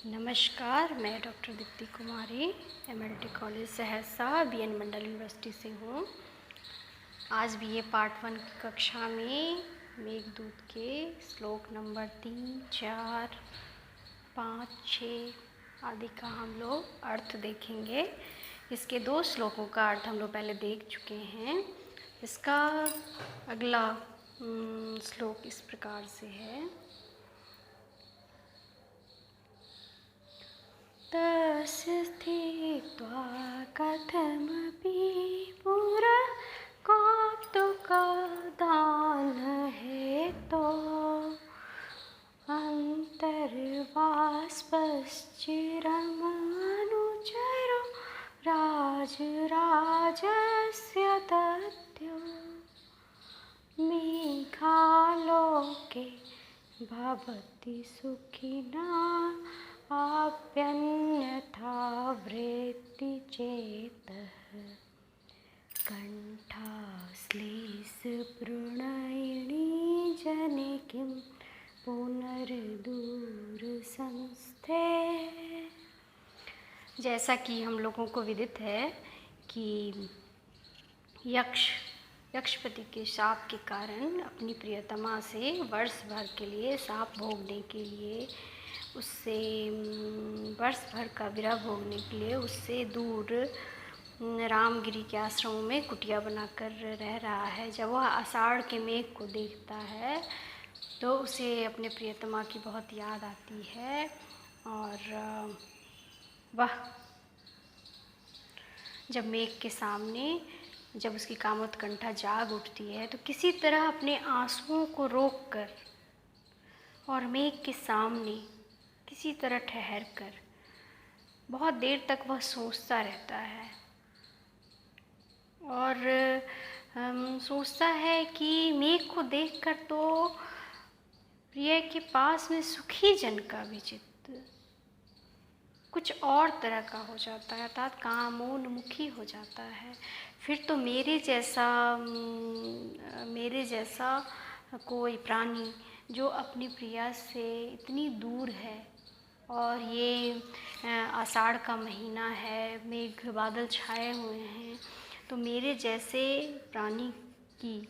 नमस्कार, मैं डॉक्टर दीप्ति कुमारी MLT college Saharsa BN मंडल university से हूँ। आज भी ये पार्ट 1 की कक्षा में मेघदूत के श्लोक नंबर 3, 4, 5, 6 आदि का हम लोग अर्थ देखेंगे। इसके 2 श्लोकों का अर्थ हम लोग पहले देख चुके हैं। इसका अगला श्लोक इस प्रकार से है। तस्य स्थित्वा कथमपि पुरा कौतुकदान हेतो अन्तर्बाष्पश्चिरमनुचरो राजराजस्य दद्यो मेघालोके भवति सुखिना आप्यन्यथा वृत्ति चेतः कण्ठाश्लेषप्रणयिनी जने किं पुनर्दूरसंस्थे। जैसा कि हम लोगों को विदित है कि यक्षपति के शाप के कारण अपनी प्रियतमा से वर्ष भर के लिए शाप भोगने के लिए उससे वर्ष भर का विरह भोगने के लिए उससे दूर रामगिरी के आश्रमों में कुटिया बनाकर रह रहा है। जब वह आषाढ़ के मेघ को देखता है तो उसे अपने प्रियतमा की बहुत याद आती है और वह जब मेघ के सामने जब उसकी कामोत्कंठा जाग उठती है तो किसी तरह अपने आंसुओं को रोककर और मेघ के सामने किसी तरह ठहर कर बहुत देर तक वह सोचता रहता है और सोचता है कि मेघ को देखकर तो प्रिय के पास में सुखी जन का भी चित्त कुछ और तरह का हो जाता है, अर्थात कामोन्मुखी हो जाता है। फिर तो मेरे जैसा कोई प्राणी जो अपनी प्रिया से इतनी दूर है और ये आषाढ़ का महीना है, मेघ बादल छाए हुए हैं, तो मेरे जैसे प्राणी की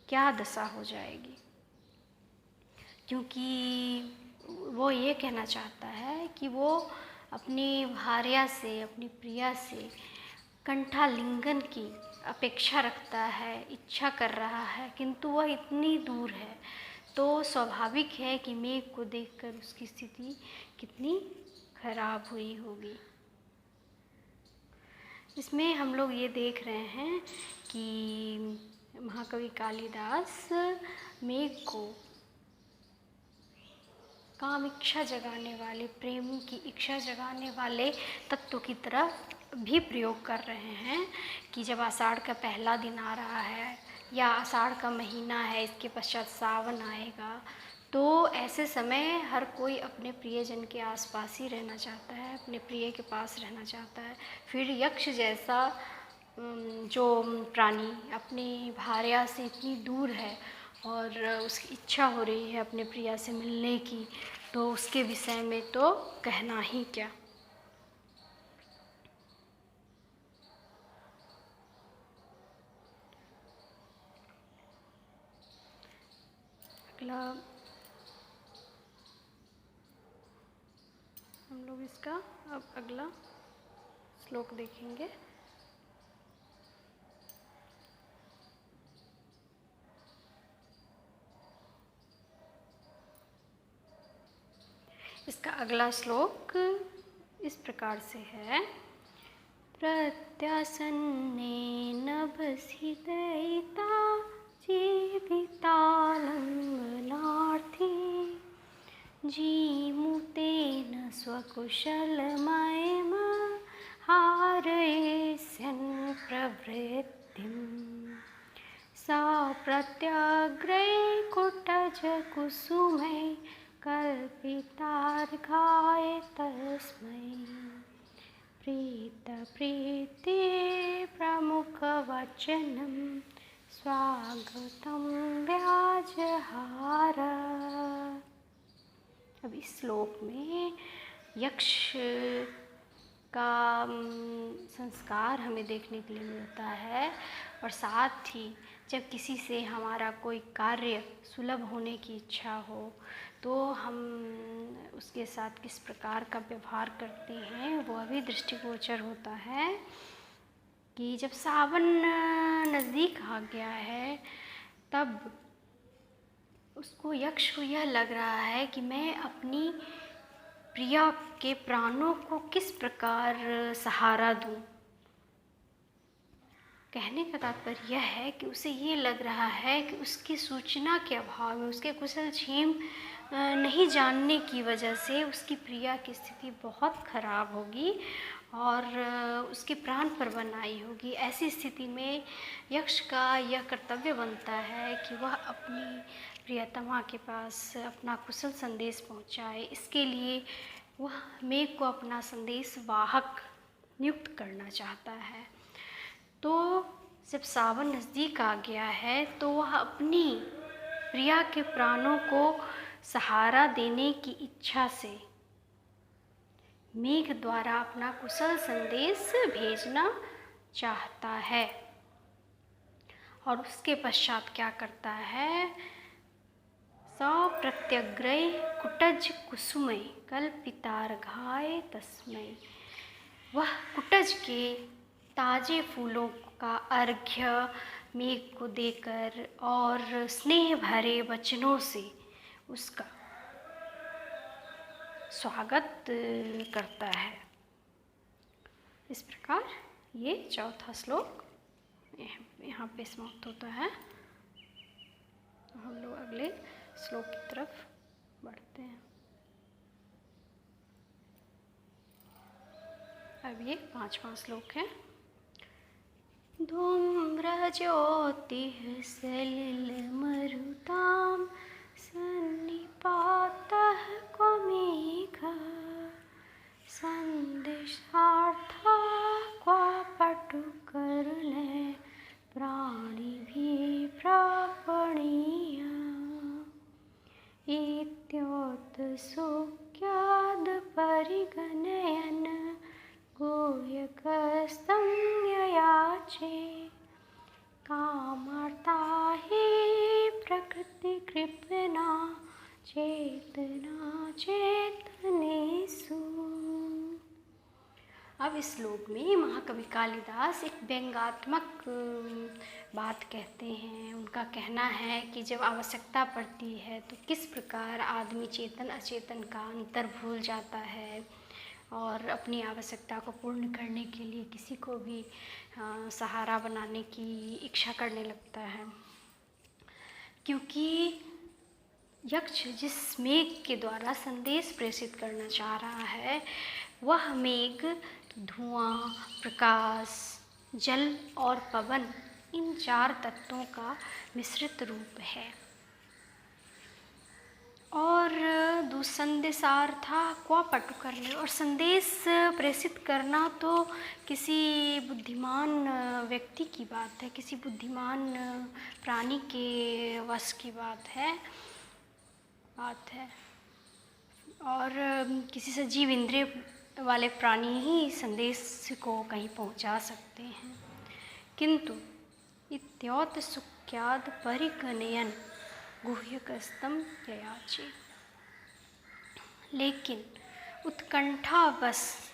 क्या दशा हो जाएगी। क्योंकि वो ये कहना चाहता है कि वो अपनी भार्या से, अपनी प्रिया से कंठालिंगन की अपेक्षा रखता है, इच्छा कर रहा है, किंतु वह इतनी दूर है। तो स्वाभाविक है कि मेघ को देखकर उसकी स्थिति कितनी खराब हुई होगी। इसमें हम लोग ये देख रहे हैं कि महाकवि कालिदास मेघ को काम इच्छा जगाने वाले, प्रेम की इच्छा जगाने वाले तत्व की तरह भी प्रयोग कर रहे हैं कि जब आषाढ़ का पहला दिन आ रहा है या आषाढ़ का महीना है, इसके पश्चात सावन आएगा, तो ऐसे समय हर कोई अपने प्रियजन के आसपास ही रहना चाहता है, अपने प्रिय के पास रहना चाहता है। फिर यक्ष जैसा जो प्राणी अपनी भार्या से इतनी दूर है और उसकी इच्छा हो रही है अपने प्रिया से मिलने की, तो उसके विषय में तो कहना ही क्या। अगला हम लोग इसका अब अगला श्लोक देखेंगे। इसका अगला श्लोक इस प्रकार से है। प्रत्यासन्नेन नभसिदयिता जीवितालम्बनार्थी जीमुतेन स्वकुशलमयम हारयिष्यन् प्रवृत्तिम् सा प्रत्याग्रे कुटजकुसुमै कल्पितार्घाय तस्मै प्रीति प्रमुखवचनं स्वागतं व्याजहार। अब इस श्लोक में यक्ष का संस्कार हमें देखने के लिए मिलता है, और साथ ही जब किसी से हमारा कोई कार्य सुलभ होने की इच्छा हो तो हम उसके साथ किस प्रकार का व्यवहार करते हैं वह भी दृष्टिगोचर होता है। कि जब सावन नज़दीक आ गया है तब उसको, यक्ष को यह लग रहा है कि मैं अपनी प्रिया के प्राणों को किस प्रकार सहारा दूं। कहने का तात्पर्य यह है कि उसे ये लग रहा है कि उसकी सूचना के अभाव में, उसके कुशल क्षेम नहीं जानने की वजह से उसकी प्रिया की स्थिति बहुत खराब होगी और उसके प्राण पर बनाई होगी। ऐसी स्थिति में यक्ष का यह कर्तव्य बनता है कि वह अपनी प्रियतमा के पास अपना कुशल संदेश पहुंचाए। इसके लिए वह मेघ को अपना संदेश वाहक नियुक्त करना चाहता है। तो जब सावन नज़दीक आ गया है तो वह अपनी प्रिया के प्राणों को सहारा देने की इच्छा से मेघ द्वारा अपना कुशल संदेश भेजना चाहता है। और उसके पश्चात क्या करता है? सप्रत्यग्रह कुटज कुसुमय कल्पितार्घाय तस्मै। वह कुटज के ताजे फूलों का अर्घ्य मेघ को देकर और स्नेह भरे वचनों से उसका स्वागत करता है। इस प्रकार ये चौथा श्लोक यहाँ पे समाप्त होता है। हम लोग अगले श्लोक की तरफ बढ़ते हैं। अब ये 5वां श्लोक है। धूम्रज्योतिः सलिलमरुतां सन्निपातः क्व मेघः सन्देशार्था क्व पटुकर्णे प्राणिभिः प्रापणीयः इत्योत्सुक्याद्परिगणयन् गुह्यकस्तं ययाचे कामार्ता हि प्रकृतिकृपणा चेतना चेतनेषु। अब इस श्लोक में महाकवि कालिदास एक व्यंग्यात्मक बात कहते हैं। उनका कहना है कि जब आवश्यकता पड़ती है तो किस प्रकार आदमी चेतन अचेतन का अंतर भूल जाता है और अपनी आवश्यकता को पूर्ण करने के लिए किसी को भी सहारा बनाने की इच्छा करने लगता है। क्योंकि यक्ष जिस मेघ के द्वारा संदेश प्रेषित करना चाह रहा है वह मेघ धुआं, प्रकाश, जल और पवन, इन 4 तत्वों का मिश्रित रूप है। और दुसंदेशार्था क्व पटुकर्णे, और संदेश प्रेषित करना तो किसी बुद्धिमान व्यक्ति की बात है, किसी बुद्धिमान प्राणी के वश की बात है। और किसी सजीव इंद्रिय वाले प्राणी ही संदेश को कहीं पहुंचा सकते हैं। किंतु इत्योत्सुक्याद् परिगणयन् गुह्यकस्तं ययाचे, लेकिन उत्कंठावश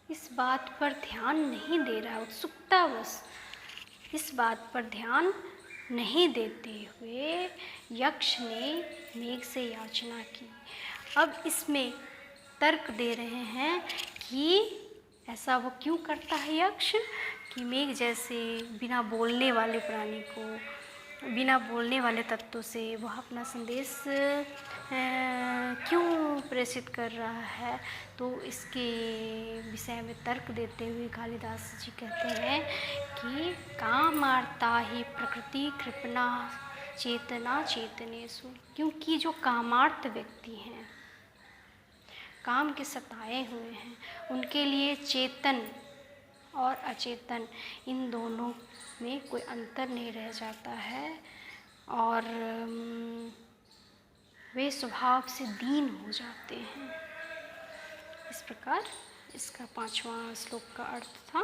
इस बात पर ध्यान नहीं दे रहा, उत्सुकतावश इस बात पर ध्यान नहीं देते हुए यक्ष ने मेघ से याचना की। अब इसमें तर्क दे रहे हैं कि ऐसा वो क्यों करता है यक्ष कि मेघ जैसे बिना बोलने वाले प्राणी को, बिना बोलने वाले तत्व से वह अपना संदेश क्यों प्रेषित कर रहा है। तो इसके विषय में तर्क देते हुए कालिदास जी कहते हैं कि कामार्ता ही प्रकृति कृपणा चेतना चेतनेषु, क्योंकि जो कामार्त व्यक्ति हैं, काम के सताए हुए हैं, उनके लिए चेतन और अचेतन इन दोनों में कोई अंतर नहीं रह जाता है। और वे स्वभाव से दीन हो जाते हैं। इस प्रकार इसका 5वां श्लोक का अर्थ था।